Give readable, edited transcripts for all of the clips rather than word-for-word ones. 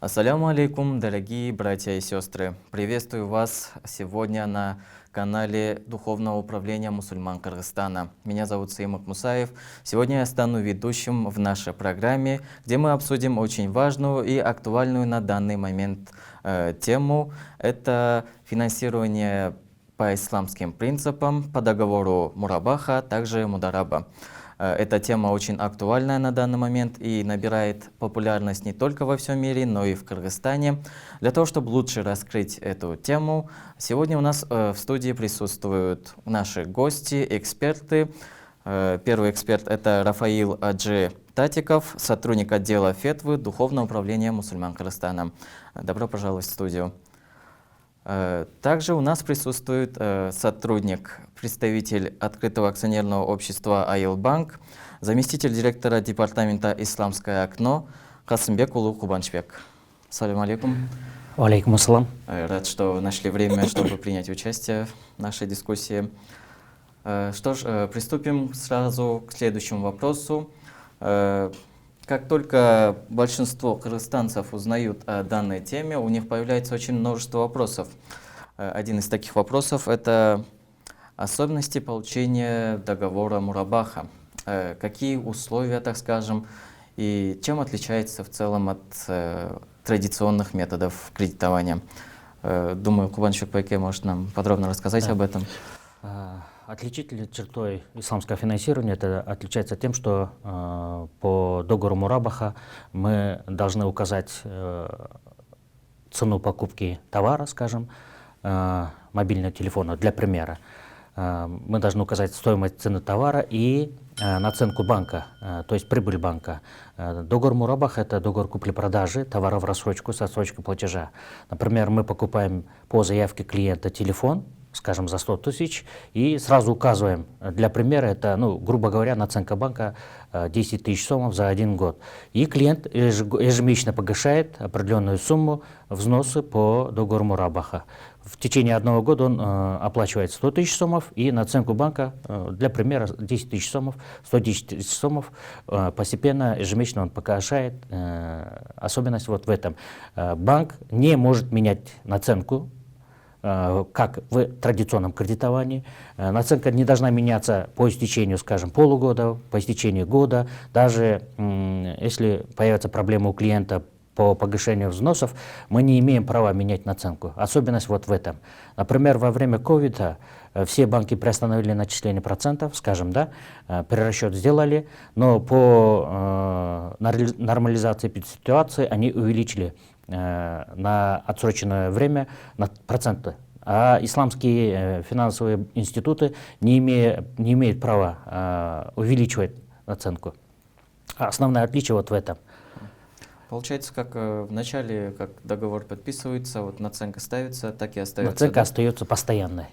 Ассаляму алейкум, дорогие братья и сестры. Приветствую вас сегодня на канале Духовного управления мусульман Кыргызстана. Меня зовут Саимак Мусаев. Сегодня я стану ведущим в нашей программе, где мы обсудим очень важную и актуальную на данный момент тему. Это финансирование по исламским принципам, по договору Мурабаха, также Мудараба. Эта тема очень актуальная на данный момент и набирает популярность не только во всем мире, но и в Кыргызстане. Для того, чтобы лучше раскрыть эту тему, сегодня у нас в студии присутствуют наши гости, эксперты. Первый эксперт — это Рафаил Аджи Татиков, сотрудник отдела Фетвы Духовного управления мусульман Кыргызстана. Добро пожаловать в студию. Также у нас присутствует сотрудник, представитель открытого акционерного общества Айылбанк, заместитель директора департамента «Исламское окно» Касымбек Улу Кубаншбек. Салям алейкум. Алейкум ассалам. Рад, что нашли время, чтобы принять участие в нашей дискуссии. Что ж, приступим сразу к следующему вопросу. Как только большинство кыргызстанцев узнают о данной теме, у них появляется очень множество вопросов. Один из таких вопросов — это особенности получения договора Мурабаха. Какие условия, так скажем, и чем отличается в целом от традиционных методов кредитования? Думаю, Кубаншбек Байке может нам подробно рассказать об этом. Отличительной чертой исламского финансирования это отличается тем, что по договору Мурабаха мы должны указать цену покупки товара, скажем, мобильного телефона, для примера. Мы должны указать стоимость цены товара и наценку банка, то есть прибыль банка. Договор Мурабаха — это договор купли-продажи товара в рассрочку с отсрочкой платежа. Например, мы покупаем по заявке клиента телефон, скажем, за 100 тысяч, и сразу указываем, для примера, это, грубо говоря, наценка банка 10 тысяч сомов за 1 год. И клиент ежемесячно погашает определенную сумму взносы по договору Мурабаха. В течение 1 года он оплачивает 100 тысяч сомов, и наценку банка, для примера, 10 тысяч сомов, 110 тысяч сомов, постепенно, ежемесячно он погашает. Особенность вот в этом. Банк не может менять наценку, как в традиционном кредитовании. Наценка не должна меняться по истечению, скажем, полугода, по истечению года. Даже если появятся проблемы у клиента по погашению взносов, мы не имеем права менять наценку. Особенность вот в этом. Например, во время ковида все банки приостановили начисление процентов, скажем, да, перерасчет сделали, но по нормализации ситуации они увеличили на отсроченное время на проценты. А исламские финансовые институты не имеют права увеличивать наценку. Основное отличие вот в этом. Получается, как в начале, как договор подписывается, вот наценка ставится, так и остается. Наценка остается постоянной.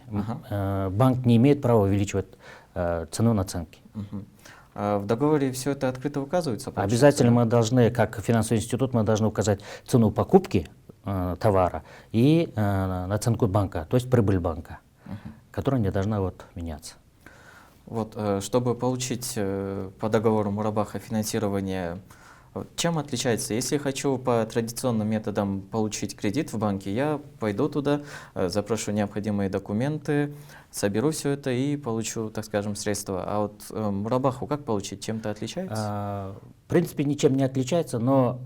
Банк не имеет права увеличивать цену наценки. В договоре все это открыто указывается? Обязательно мы должны, как финансовый институт, мы должны указать цену покупки товара и наценку банка, то есть прибыль банка, которая не должна меняться. Вот, чтобы получить по договору Мурабаха финансирование, чем отличается? Если я хочу по традиционным методам получить кредит в банке, я пойду туда, запрошу необходимые документы, соберу все это и получу, так скажем, средства. А вот Мурабаху как получить? Чем-то отличается? В принципе, ничем не отличается, но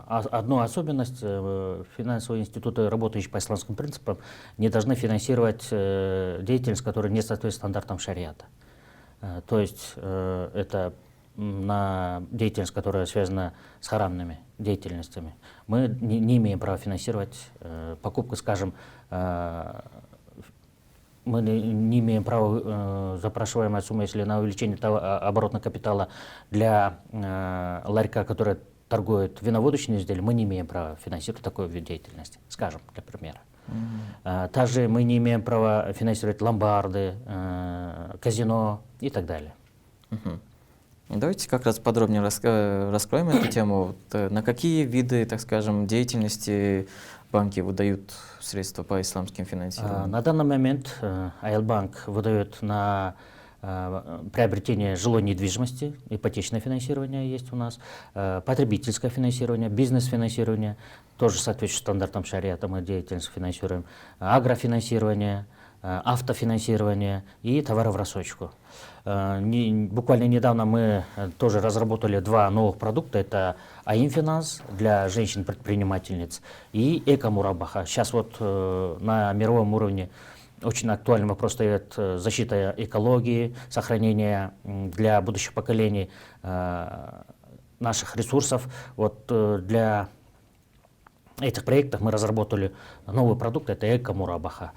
одну особенность: финансовые институты, работающие по исламским принципам, не должны финансировать деятельность, которая не соответствует стандартам шариата. То есть это на деятельность, которая связана с харамными деятельностями. Мы не имеем права финансировать покупку, скажем, мы не имеем права запрашиваемая сумма, если на увеличение оборотного капитала для ларька, который торгует виноводочные изделия, мы не имеем права финансировать такой вид деятельности, скажем, для примера. Также мы не имеем права финансировать ломбарды, казино и так далее. Давайте как раз подробнее раскроем эту тему. На какие виды, так скажем, деятельности банки выдают средства по исламским финансированиям? На данный момент Айылбанк выдает на приобретение жилой недвижимости, ипотечное финансирование есть у нас, потребительское финансирование, бизнес-финансирование, тоже соответствует стандартам шариата мы деятельность финансируем, агрофинансирование, автофинансирование и товары в рассрочку. Буквально недавно мы тоже разработали два новых продукта. Это АИМ-финанс для женщин-предпринимательниц и Эко-Мурабаха. Сейчас вот на мировом уровне очень актуальный вопрос стоит защита экологии, сохранение для будущих поколений наших ресурсов. Вот для этих проектов мы разработали новый продукт, это Эко-Мурабаха.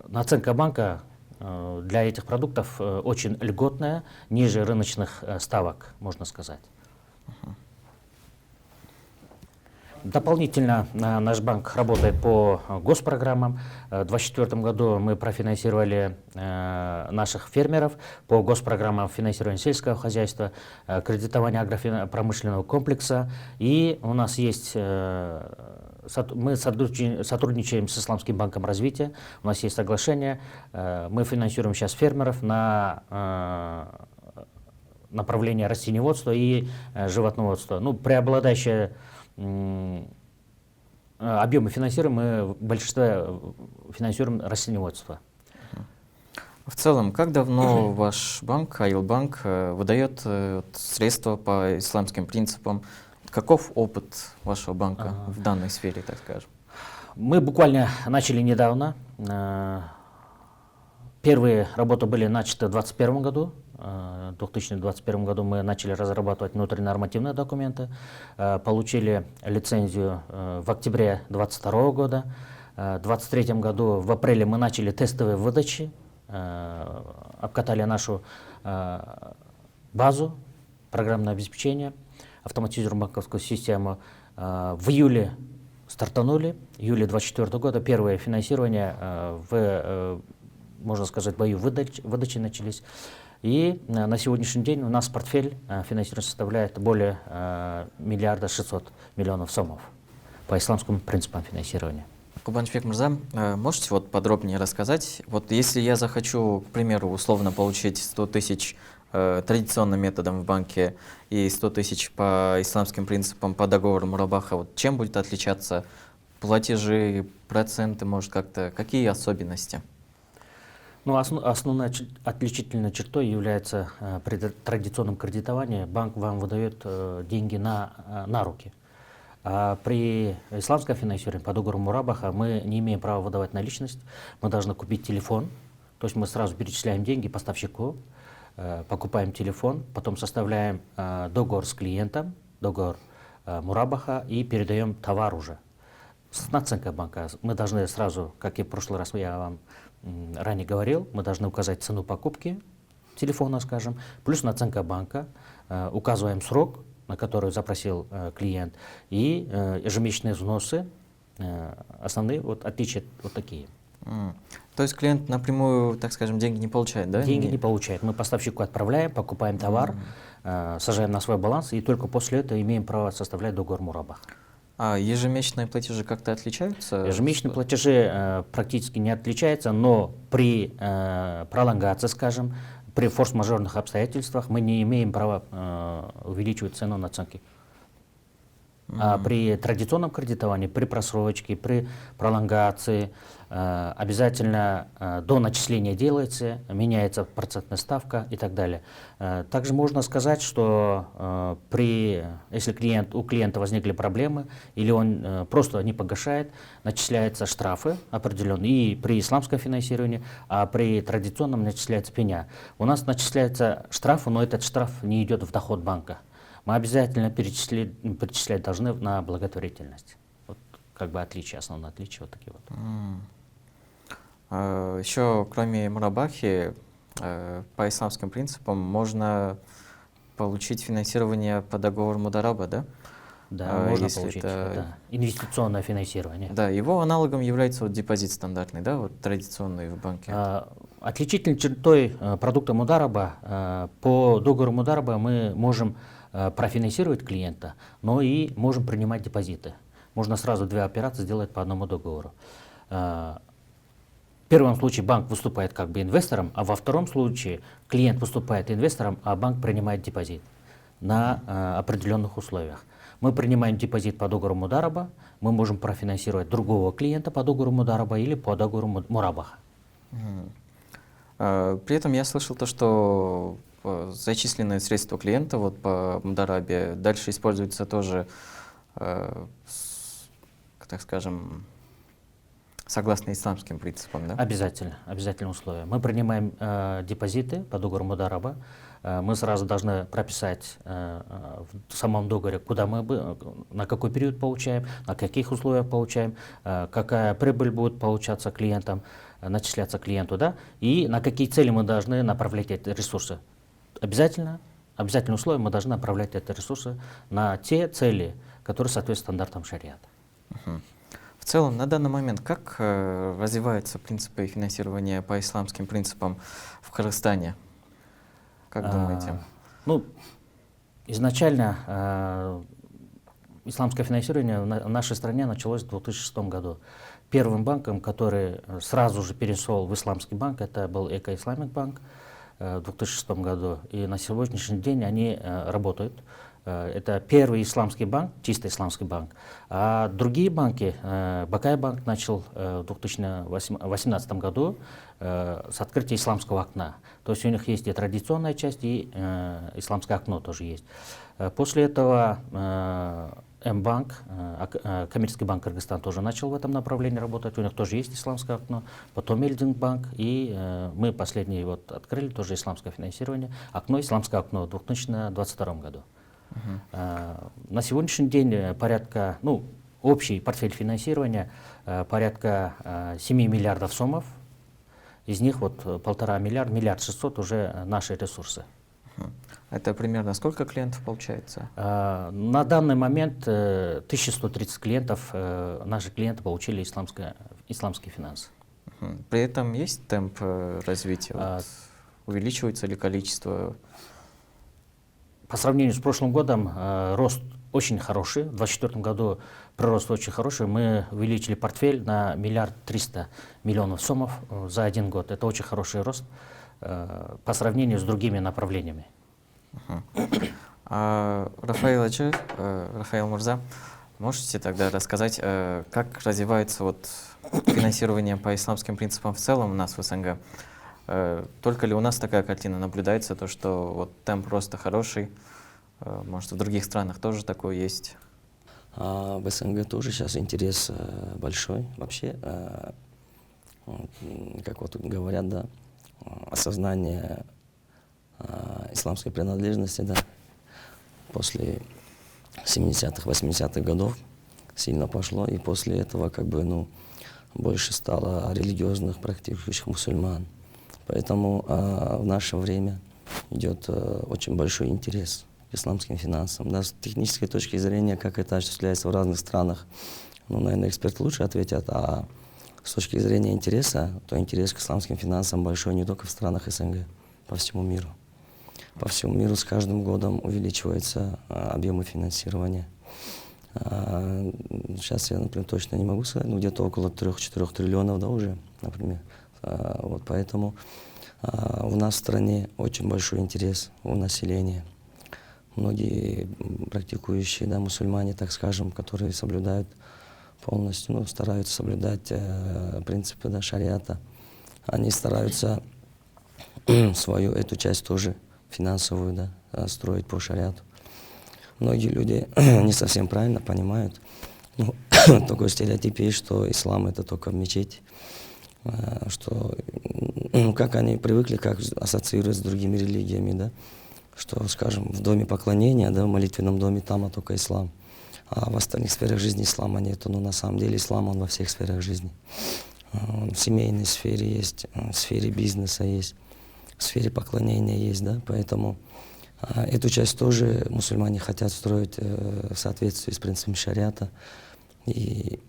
Наценка банка для этих продуктов очень льготная, ниже рыночных ставок, можно сказать. Дополнительно наш банк работает по госпрограммам. В 2024 году мы профинансировали наших фермеров по госпрограммам финансирования сельского хозяйства, кредитования агропромышленного комплекса. И у нас есть, мы сотрудничаем с Исламским банком развития, у нас есть соглашение, мы финансируем сейчас фермеров на направление растениеводства и животноводства. Ну, преобладающее объемы финансируем, мы в большинстве финансируем растениеводство. В целом, как давно ваш банк, Аилбанк, выдает средства по исламским принципам? Каков опыт вашего банка в данной сфере, так скажем? Мы буквально начали недавно. Первые работы были начаты в 2021 году. В 2021 году мы начали разрабатывать внутренние нормативные документы, получили лицензию в октябре 2022 года. В 2023 году в апреле мы начали тестовые выдачи, обкатали нашу базу, программное обеспечение, автоматизированную банковскую систему. В июле стартанули, в июле 2024 года первое финансирование можно сказать, бою выдачи начались. И на сегодняшний день у нас портфель финансирования составляет более 1 600 000 000 сомов по исламским принципам финансирования. Кубанычбек Мырза, можете вот подробнее рассказать, вот если я захочу, к примеру, условно получить 100 тысяч традиционным методом в банке и 100 тысяч по исламским принципам по договору Мурабаха, вот чем будет отличаться платежи, проценты, может как-то, какие особенности? Ну, основной отличительной чертой является при традиционном кредитовании банк вам выдает деньги на руки. А при исламском финансировании по договору Мурабаха мы не имеем права выдавать наличность, мы должны купить телефон, то есть мы сразу перечисляем деньги поставщику, покупаем телефон, потом составляем договор с клиентом, договор Мурабаха и передаем товар уже. С наценкой банка мы должны сразу, как и в прошлый раз я вам ранее говорил, мы должны указать цену покупки телефона, скажем, плюс наценка банка, указываем срок, на который запросил клиент, и ежемесячные взносы, основные вот отличия вот такие. То есть клиент напрямую, так скажем, деньги не получает, да? Деньги не получает. Мы поставщику отправляем, покупаем товар, сажаем на свой баланс, и только после этого имеем право составлять договор Мурабах. А ежемесячные платежи как-то отличаются? Ежемесячные платежи практически не отличаются, но при пролонгации, скажем, при форс-мажорных обстоятельствах мы не имеем права увеличивать цену наценки. А при традиционном кредитовании, при просрочке, при пролонгации обязательно до начисления делается, меняется процентная ставка и так далее. Также можно сказать, что если у клиента возникли проблемы или он просто не погашает, начисляются штрафы определенные и при исламском финансировании, а при традиционном начисляется пеня. У нас начисляются штрафы, но этот штраф не идет в доход банка. Мы обязательно перечислять должны на благотворительность. Вот как бы отличие, основное отличие вот такие вот. Еще кроме Мурабахи, по исламским принципам можно получить финансирование по договору Мудараба, да? Да, можно получить инвестиционное финансирование. Да, его аналогом является вот депозит стандартный, да, вот традиционный в банке. Отличительной чертой продукта Мудараба, по договору Мудараба мы можем профинансировать клиента, но и можем принимать депозиты. Можно сразу две операции сделать по одному договору. первом случае банк выступает как бы инвестором, а во втором случае клиент выступает инвестором, а банк принимает депозит на определенных условиях. Мы принимаем депозит по договору Мудараба, мы можем профинансировать другого клиента по договору Мудараба или по договору Мурабаха. При этом я слышал то, что зачисленные средства клиента вот по Мударабе дальше используются тоже, так скажем, согласно исламским принципам, да? Обязательно, обязательное условие. Мы принимаем депозиты по договору Мудараба. Мы сразу должны прописать в самом договоре, куда на какой период получаем, на каких условиях получаем, какая прибыль будет получаться клиентам, начисляться клиенту, да, и на какие цели мы должны направлять эти ресурсы. Обязательное условие, мы должны направлять эти ресурсы на те цели, которые соответствуют стандартам шариата. В целом, на данный момент, как развиваются принципы финансирования по исламским принципам в Кыргызстане? Как думаете? Ну, изначально исламское финансирование в нашей стране началось в 2006 году. Первым банком, который сразу же перешел в исламский банк, это был Эко-Исламик банк в 2006 году. И на сегодняшний день они работают. Это первый исламский банк, чисто исламский банк. А другие банки, Бакай банк начал в 2018 году с открытия исламского окна. То есть у них есть и традиционная часть, и исламское окно тоже есть. После этого М-банк, коммерческий банк Кыргызстана, тоже начал в этом направлении работать. У них тоже есть исламское окно. Потом Эльдинг банк, и мы последний вот открыли тоже исламское финансирование. Исламское окно в 2022 году. На сегодняшний день общий портфель финансирования порядка 7 миллиардов сомов. Из них вот 1,5 миллиарда, 1,6 уже наши ресурсы. Это примерно сколько клиентов получается? На данный момент 1130 клиентов, наши клиенты получили исламские финансы. При этом есть темп развития? Увеличивается ли количество? По сравнению с прошлым годом рост очень хороший. В 2024 году прирост очень хороший. Мы увеличили портфель на 1,3 миллиарда сомов за один год. Это очень хороший рост по сравнению с другими направлениями. Рафаил Мурза, можете тогда рассказать, как развивается финансирование по исламским принципам в целом у нас в СНГ? Только ли у нас такая картина наблюдается, то что темп роста хороший, может в других странах тоже такое есть? В СНГ тоже сейчас интерес большой вообще, как вот говорят, да, осознание исламской принадлежности, да, после 70-х, 80-х годов сильно пошло, и после этого больше стало религиозных практикующих мусульман. Поэтому в наше время идет очень большой интерес к исламским финансам. Да, с технической точки зрения, как это осуществляется в разных странах, наверное, эксперты лучше ответят. А с точки зрения интереса, то интерес к исламским финансам большой не только в странах СНГ, по всему миру. По всему миру с каждым годом увеличиваются объемы финансирования. Сейчас я, например, точно не могу сказать, где-то около 3-4 триллионов, да, уже, например. Поэтому у нас в стране очень большой интерес у населения. Многие практикующие, да, мусульмане, так скажем, которые соблюдают полностью, стараются соблюдать принципы, да, шариата, они стараются свою эту часть тоже финансовую, да, строить по шариату. Многие люди не совсем правильно понимают. Такой стереотип есть, что ислам это только в мечети. Что, как они привыкли, как ассоциировать с другими религиями, да, что, скажем, в доме поклонения, да, в молитвенном доме там только ислам, а в остальных сферах жизни ислама нету. Но на самом деле ислам, он во всех сферах жизни. Он в семейной сфере есть, в сфере бизнеса есть, в сфере поклонения есть, да, поэтому эту часть тоже мусульмане хотят строить в соответствии с принципами шариата. И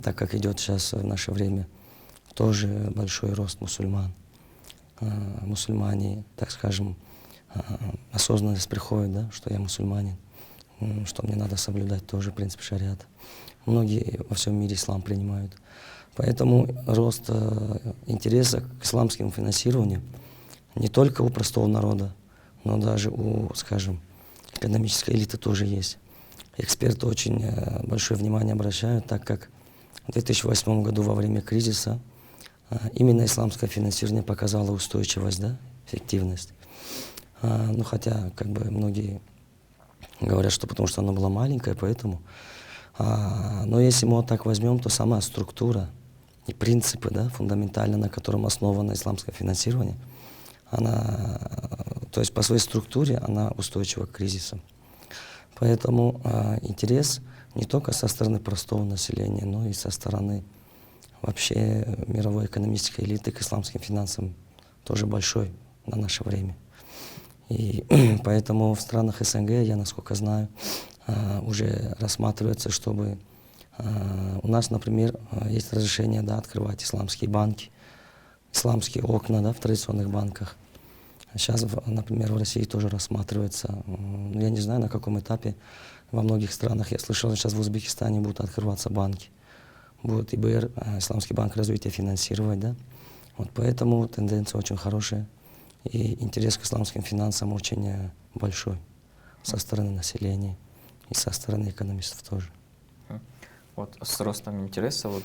так как идет сейчас в наше время тоже большой рост мусульман. Мусульмане, так скажем, осознанность приходит, да, что я мусульманин. что мне надо соблюдать тоже принцип шариата. Многие во всем мире ислам принимают. Поэтому рост интереса к исламскому финансированию не только у простого народа, но даже у, скажем, экономической элиты тоже есть. Эксперты очень большое внимание обращают, так как в 2008 году во время кризиса именно исламское финансирование показало устойчивость, да, эффективность. Ну, хотя, как бы, многие говорят, что потому что оно было маленькое, поэтому. Но если мы вот так возьмем, то сама структура и принципы, да, фундаментально, на котором основано исламское финансирование, она, то есть по своей структуре, она устойчива к кризисам. Поэтому интерес не только со стороны простого населения, но и со стороны вообще мировой экономической элиты к исламским финансам тоже большой на наше время. И поэтому в странах СНГ, я насколько знаю, уже рассматривается, чтобы у нас, например, есть разрешение, да, открывать исламские банки, исламские окна, да, в традиционных банках. Сейчас, например, в России тоже рассматривается. Я не знаю, на каком этапе. Во многих странах, я слышал, сейчас в Узбекистане будут открываться банки. Будет ИБР, Исламский банк развития, финансировать, да. Вот поэтому тенденция очень хорошая. И интерес к исламским финансам очень большой со стороны населения и со стороны экономистов тоже. Вот с ростом интереса вот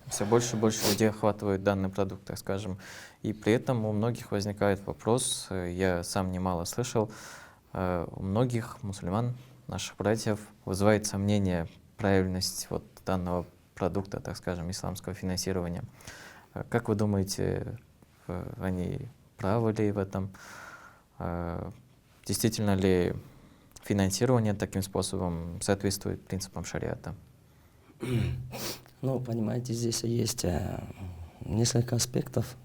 все больше и больше людей охватывают данный продукт, так скажем. И при этом у многих возникает вопрос, я сам немало слышал, у многих мусульман, наших братьев, вызывает сомнение правильность вот данного продукта, так скажем, исламского финансирования. Как вы думаете, они правы ли в этом? Действительно ли финансирование таким способом соответствует принципам шариата? Ну, понимаете, здесь есть несколько аспектов,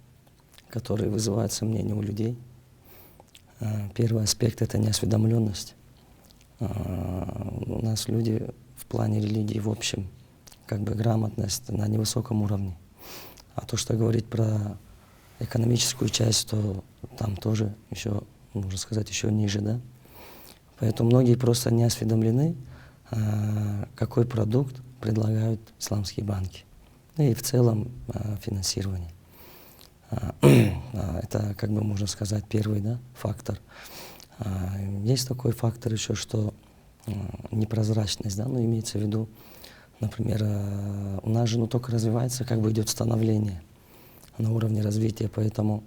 которые вызывают сомнения у людей. Первый аспект — это неосведомленность. У нас люди в плане религии в общем, как бы грамотность на невысоком уровне. А то, что говорить про экономическую часть, то там тоже еще, можно сказать, еще ниже, да. Поэтому многие просто не осведомлены, какой продукт предлагают исламские банки. И в целом финансирование. Это, как бы можно сказать, первый, да, фактор. Есть такой фактор еще, что непрозрачность, да, но имеется в виду, например, у нас же только развивается, как бы идет становление на уровне развития, поэтому,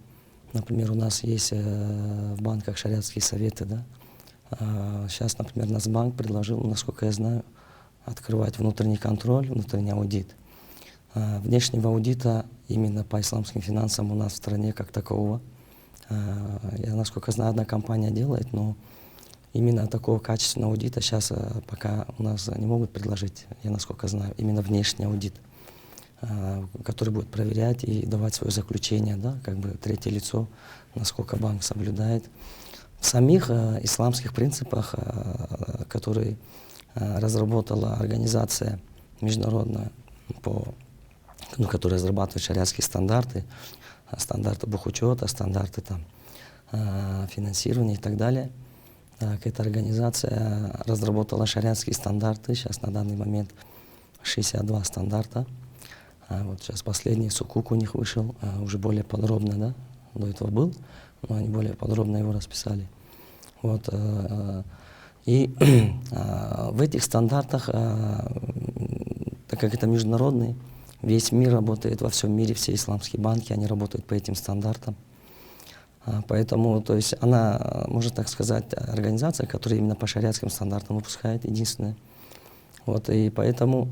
например, у нас есть в банках шариатские советы, да. Сейчас, например, Нацбанк предложил, насколько я знаю, открывать внутренний контроль, внутренний аудит. Внешнего аудита именно по исламским финансам у нас в стране как такового, я, насколько знаю, одна компания делает, но именно такого качественного аудита сейчас пока у нас не могут предложить, я насколько знаю, именно внешний аудит, который будет проверять и давать свое заключение, да, как бы третье лицо, насколько банк соблюдает. В самих исламских принципах, которые разработала организация международная, которая разрабатывает шариатские стандарты, стандарты бухучета, стандарты там, финансирования и так далее. Так, эта организация разработала шариатские стандарты, сейчас на данный момент 62 стандарта. Вот сейчас последний Сукук у них вышел, уже более подробно, да, до этого был, но они более подробно его расписали. Вот, и в этих стандартах, так как это международный, весь мир работает, во всем мире все исламские банки, они работают по этим стандартам. Поэтому, то есть она, можно так сказать, организация, которая именно по шариатским стандартам выпускает, единственная. Вот, и поэтому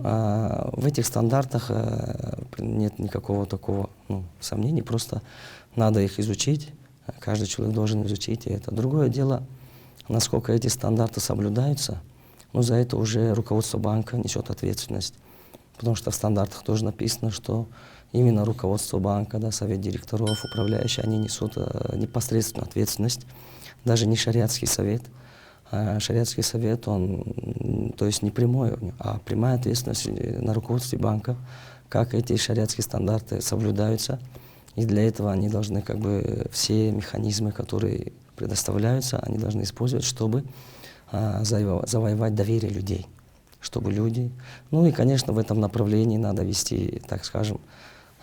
в этих стандартах нет никакого такого сомнений, просто надо их изучить, каждый человек должен изучить это. Другое дело, насколько эти стандарты соблюдаются, за это уже руководство банка несет ответственность. Потому что в стандартах тоже написано, что именно руководство банка, да, совет директоров, управляющие, они несут непосредственную ответственность, даже не шариатский совет. Шариатский совет, он, то есть не прямой, а прямая ответственность на руководстве банка, как эти шариатские стандарты соблюдаются. И для этого они должны как бы все механизмы, которые предоставляются, они должны использовать, чтобы завоевать доверие людей, чтобы люди... Ну и, конечно, в этом направлении надо вести, так скажем,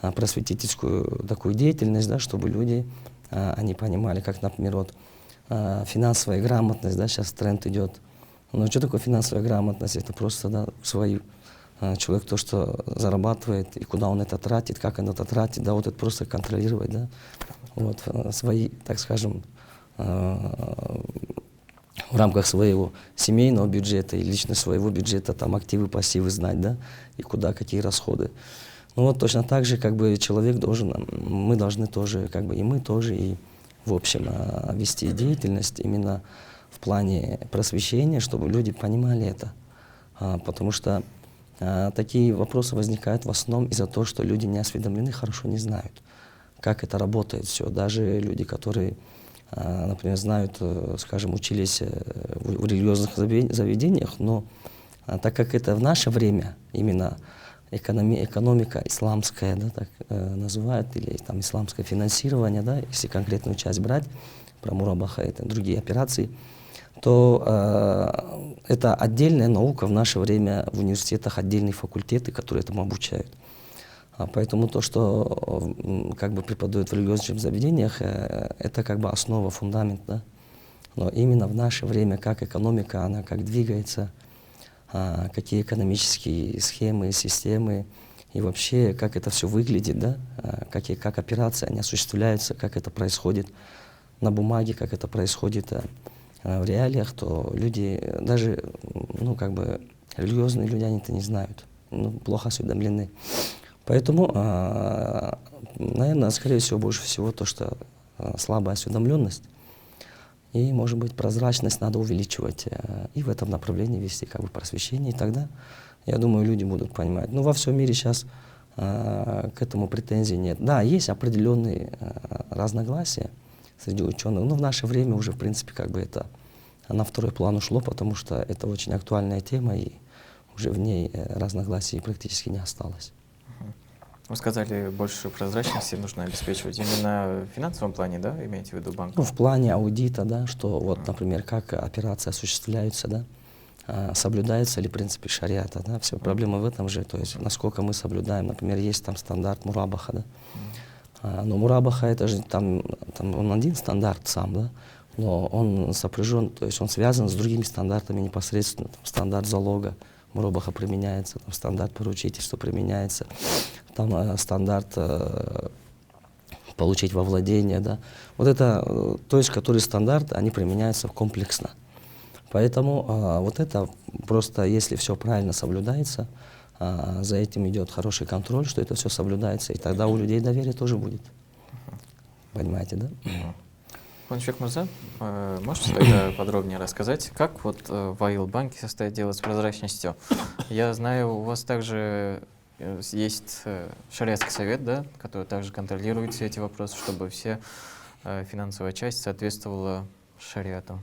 просветительскую такую деятельность, да, чтобы люди, они понимали, как, например, вот, финансовая грамотность, да, сейчас тренд идет. Но что такое финансовая грамотность? Это просто, да, свою... Человек то, что зарабатывает, и куда он это тратит, как он это тратит, да, вот это просто контролировать, да, вот, свои, так скажем, в рамках своего семейного бюджета и лично своего бюджета, там, активы, пассивы знать, да, и куда, какие расходы. Ну вот точно так же, как бы, человек должен, мы должны тоже, как бы, и мы тоже, и, в общем, вести деятельность именно в плане просвещения, чтобы люди понимали это, потому что такие вопросы возникают в основном из-за того, что люди не осведомлены, хорошо не знают, как это работает все. Даже люди, которые, например, знают, скажем, учились в религиозных заведениях, но так как это в наше время именно экономика исламская, да, так называют, или там исламское финансирование, да, если конкретную часть брать, про мурабаха и другие операции, то это отдельная наука в наше время, в университетах отдельные факультеты, которые этому обучают. Поэтому то, что как бы преподают в религиозных заведениях, это как бы основа, фундамент, да? Но именно в наше время, как экономика, она как двигается, какие экономические схемы, системы, и вообще, как это все выглядит, да? Как операции, они осуществляются, как это происходит на бумаге, как это происходит в реалиях, то люди, даже, ну, как бы, религиозные люди, они это не знают, ну, плохо осведомлены. Поэтому, наверное, скорее всего, больше всего то, что слабая осведомленность, и, может быть, прозрачность надо увеличивать, и в этом направлении вести, как бы, просвещение, и тогда, я думаю, люди будут понимать. Ну, во всем мире сейчас к этому претензий нет. Да, есть определенные разногласия среди ученых, но в наше время уже, в принципе, как бы это на второй план ушло, потому что это очень актуальная тема, и уже в ней разногласий практически не осталось. Вы сказали, больше прозрачности нужно обеспечивать именно в финансовом плане, да, имеете в виду банк? Ну, в плане аудита, да, что вот, например, как операции осуществляются, да, соблюдается ли принципы шариата, да, все проблема в этом же, то есть насколько мы соблюдаем, например, есть там стандарт мурабаха, да, но мурабаха это же там он один стандарт сам, да, но он сопряжен, то есть он связан с другими стандартами непосредственно, там, стандарт залога мурабаха применяется, там, стандарт поручительства применяется, там стандарт получить во владение, да, вот это, то есть, который стандарт, они применяются комплексно, поэтому вот это просто, если все правильно соблюдается, за этим идет хороший контроль, что это все соблюдается, и тогда у людей доверие тоже будет. Понимаете, да? Куанышбек Мырза, можете тогда подробнее рассказать, как вот в Аил-банке состоит дело с прозрачностью? Я знаю, у вас также есть шариатский совет, да, который также контролирует все эти вопросы, чтобы все финансовая часть соответствовала шариату.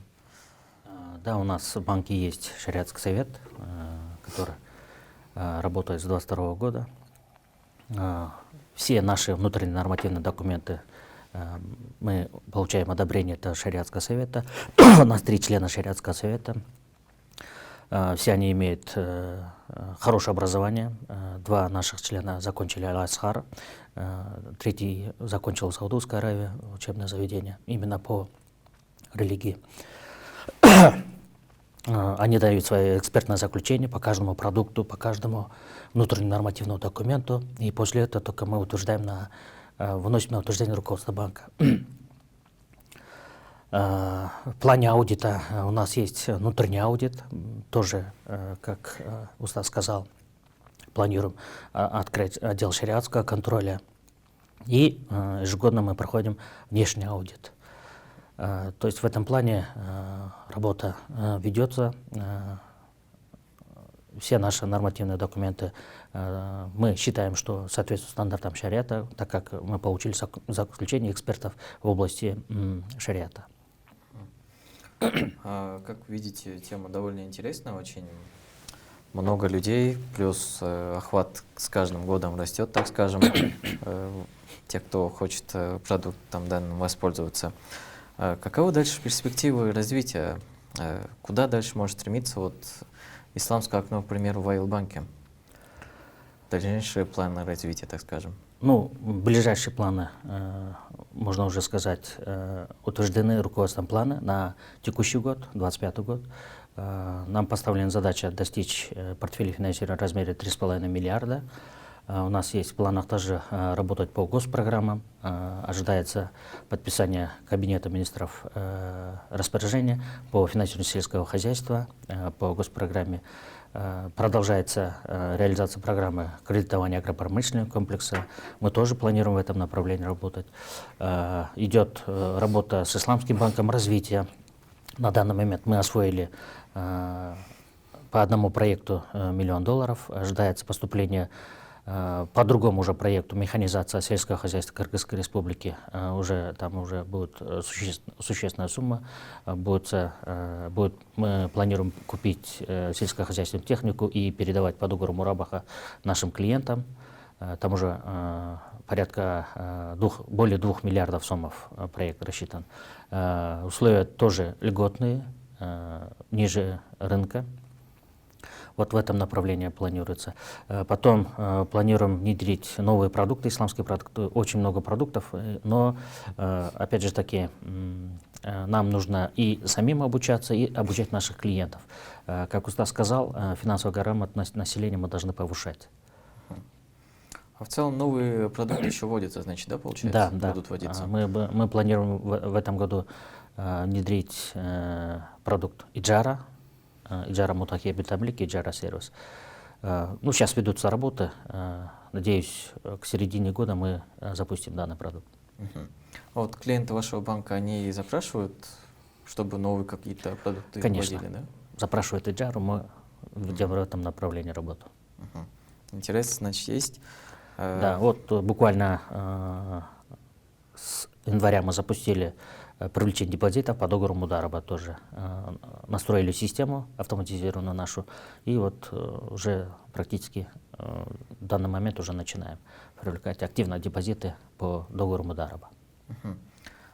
Да, у нас в банке есть шариатский совет, который работает с 2022 года. Все наши внутренние нормативные документы мы получаем одобрение от шариатского совета. У нас 3 члена шариатского совета. Все они имеют хорошее образование. 2 наших члена закончили Аль-Асхар, 3 закончил Саудовская Аравия, учебное заведение, именно по религии. Они дают свои экспертное заключение по каждому продукту, по каждому внутреннему нормативному документу, и после этого только мы утверждаем выносим на утверждение руководства банка. В плане аудита у нас есть внутренний аудит, тоже, как Устаз сказал, планируем открыть отдел шариатского контроля, и ежегодно мы проходим внешний аудит. То есть в этом плане работа ведется. Все наши нормативные документы мы считаем, что соответствуют стандартам шариата, так как мы получили заключение экспертов в области шариата. Как видите, тема довольно интересная, очень много людей, плюс охват с каждым годом растет, так скажем, те, кто хочет продуктом данным воспользоваться. Каковы дальше перспективы развития Куда дальше может стремиться вот исламское окно, к примеру, в Айлбанке? Дальнейшие планы развития, так скажем. Ну, ближайшие планы, можно уже сказать, утверждены руководством плана на текущий год, 2025 год. Нам поставлена задача достичь портфеля финансирования в размере 3,5 миллиарда. У нас есть в планах также работать по госпрограммам. Ожидается подписание Кабинета министров распоряжения по финансированию сельского хозяйства по госпрограмме. Продолжается реализация программы кредитования агропромышленного комплекса. Мы тоже планируем в этом направлении работать. Идет работа с Исламским банком развития. На данный момент мы освоили по одному проекту $1 миллион. Ожидается поступление по другому уже проекту механизация сельского хозяйства Кыргызской республики. Там уже будет существенная сумма. Мы планируем купить сельскохозяйственную технику и передавать по договору Мурабаха нашим клиентам. Там уже более 2 миллиардов сомов проект рассчитан. Условия тоже льготные, ниже рынка. Вот в этом направлении планируется. Потом планируем внедрить новые продукты, исламские продукты. Очень много продуктов, но, опять же таки, нам нужно и самим обучаться, и обучать наших клиентов. Как Устаз сказал, финансовую грамотность населения мы должны повышать. А в целом новые продукты еще вводятся, значит, да, получается? Да, будут вводиться? Мы планируем в этом году внедрить продукт Иджара, Иджара Мутахия Битаблик, Иджара сервис. Ну, сейчас ведутся работы. Надеюсь, к середине года мы запустим данный продукт. А вот клиенты вашего банка, они запрашивают, чтобы новые какие-то продукты Конечно. вводили, да? Запрашивают Иджару, мы ведем в этом направлении работу. Интерес, значит, есть. Да, вот буквально с января мы запустили привлечение депозитов по договору Мудараба тоже. Настроили систему автоматизированную нашу, и вот уже практически в данный момент уже начинаем привлекать активно депозиты по договору Мудараба.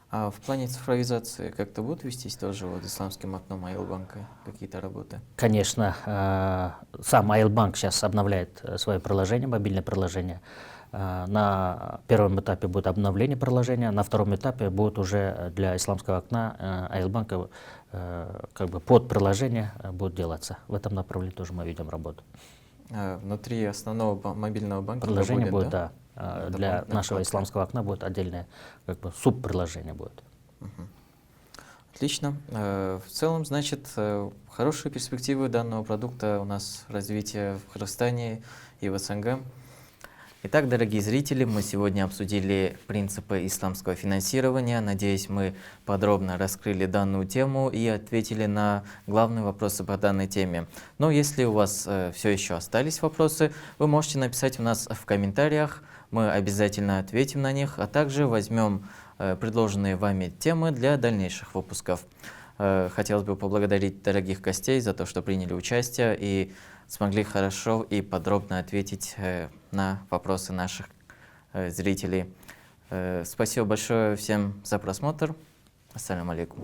А в плане цифровизации как-то будут вестись тоже вот исламским окном Айлбанка какие-то работы? Конечно, сам Айлбанк сейчас обновляет свое приложение, мобильное приложение. На первом этапе будет обновление приложения, на втором этапе будет уже для исламского окна Айлбанка как бы под приложение будет делаться. В этом направлении тоже мы ведем работу. Внутри основного мобильного банка Приложение будет, да? Для нашего исламского окна будет отдельное как бы субприложение будет. Отлично. В целом, значит, хорошие перспективы данного продукта у нас развития в Кыргызстане и в СНГ. Итак, дорогие зрители, мы сегодня обсудили принципы исламского финансирования. Надеюсь, мы подробно раскрыли данную тему и ответили на главные вопросы по данной теме. Но если у вас все еще остались вопросы, вы можете написать у нас в комментариях. Мы обязательно ответим на них, а также возьмем предложенные вами темы для дальнейших выпусков. Хотелось бы поблагодарить дорогих гостей за то, что приняли участие и смогли хорошо и подробно ответить на вопросы наших зрителей. Спасибо большое всем за просмотр. Ассаляму алейкум.